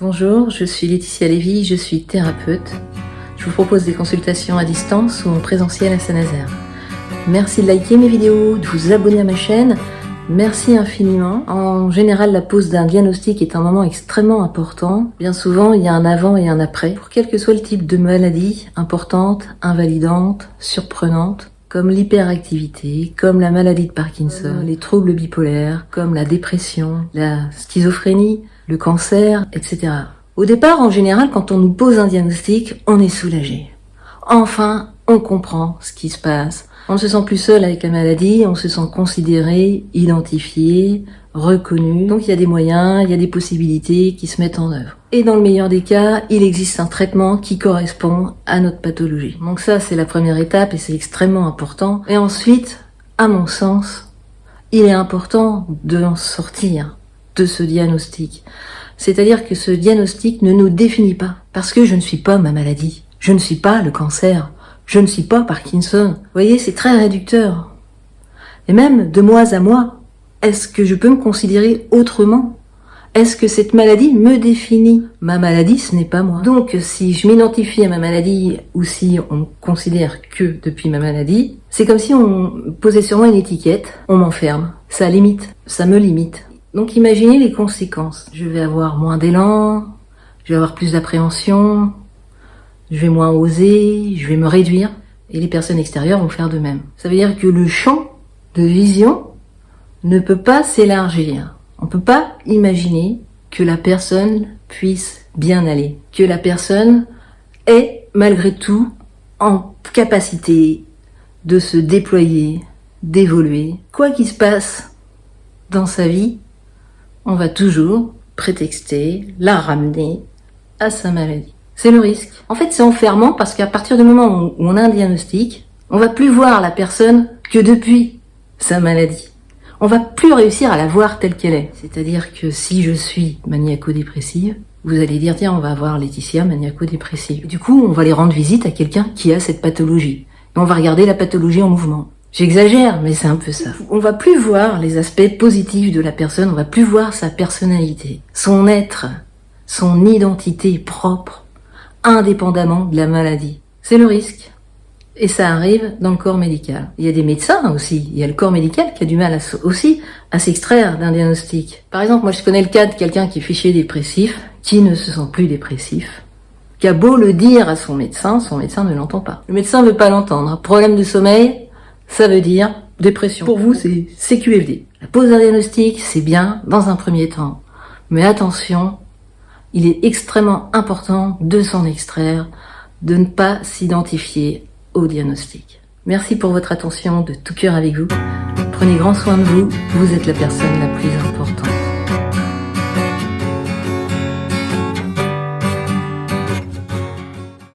Bonjour, je suis Laetitia Lévy, je suis thérapeute. Je vous propose des consultations à distance ou en présentiel à Saint-Nazaire. Merci de liker mes vidéos, de vous abonner à ma chaîne. Merci infiniment. En général, la pose d'un diagnostic est un moment extrêmement important. Bien souvent, il y a un avant et un après. Pour quel que soit le type de maladie, importante, invalidante, surprenante, comme l'hyperactivité, comme la maladie de Parkinson, les troubles bipolaires, comme la dépression, la schizophrénie, le cancer, etc. Au départ, en général, quand on nous pose un diagnostic, on est soulagé. Enfin, on comprend ce qui se passe. On ne se sent plus seul avec la maladie, on se sent considéré, identifié, reconnu. Donc il y a des moyens, il y a des possibilités qui se mettent en œuvre. Et dans le meilleur des cas, il existe un traitement qui correspond à notre pathologie. Donc ça, c'est la première étape et c'est extrêmement important. Et ensuite, à mon sens, il est important de en sortir de ce diagnostic. C'est-à-dire que ce diagnostic ne nous définit pas. Parce que je ne suis pas ma maladie. Je ne suis pas le cancer. Je ne suis pas Parkinson. Vous voyez, c'est très réducteur. Et même de mois à mois, est-ce que je peux me considérer autrement? Est-ce que cette maladie me définit? Ma maladie, ce n'est pas moi. Donc, si je m'identifie à ma maladie ou si on me considère que depuis ma maladie, c'est comme si on posait sur moi une étiquette, on m'enferme. Ça limite, ça me limite. Donc, imaginez les conséquences. Je vais avoir moins d'élan, je vais avoir plus d'appréhension, je vais moins oser, je vais me réduire, et les personnes extérieures vont faire de même. Ça veut dire que le champ de vision ne peut pas s'élargir. On ne peut pas imaginer que la personne puisse bien aller, que la personne est malgré tout en capacité de se déployer, d'évoluer. Quoi qu'il se passe dans sa vie, on va toujours prétexter, la ramener à sa maladie. C'est le risque. En fait, c'est enfermant parce qu'à partir du moment où on a un diagnostic, on va plus voir la personne que depuis sa maladie. On va plus réussir à la voir telle qu'elle est. C'est-à-dire que si je suis maniaco-dépressive, vous allez dire, tiens, on va voir Laetitia maniaco-dépressive. Du coup, on va aller rendre visite à quelqu'un qui a cette pathologie. Et on va regarder la pathologie en mouvement. J'exagère, mais c'est un peu ça. On va plus voir les aspects positifs de la personne, on va plus voir sa personnalité, son être, son identité propre, indépendamment de la maladie. C'est le risque. Et ça arrive dans le corps médical. Il y a des médecins aussi. Il y a le corps médical qui a du mal aussi à s'extraire d'un diagnostic. Par exemple, moi je connais le cas de quelqu'un qui est fiché dépressif, qui ne se sent plus dépressif, qui a beau le dire à son médecin ne l'entend pas. Le médecin ne veut pas l'entendre. Problème de sommeil, ça veut dire dépression. Pour vous, c'est CQFD. La pose d'un diagnostic, c'est bien dans un premier temps. Mais attention, il est extrêmement important de s'en extraire, de ne pas s'identifier au diagnostic. Merci pour votre attention de tout cœur avec vous. Prenez grand soin de vous, vous êtes la personne la plus importante.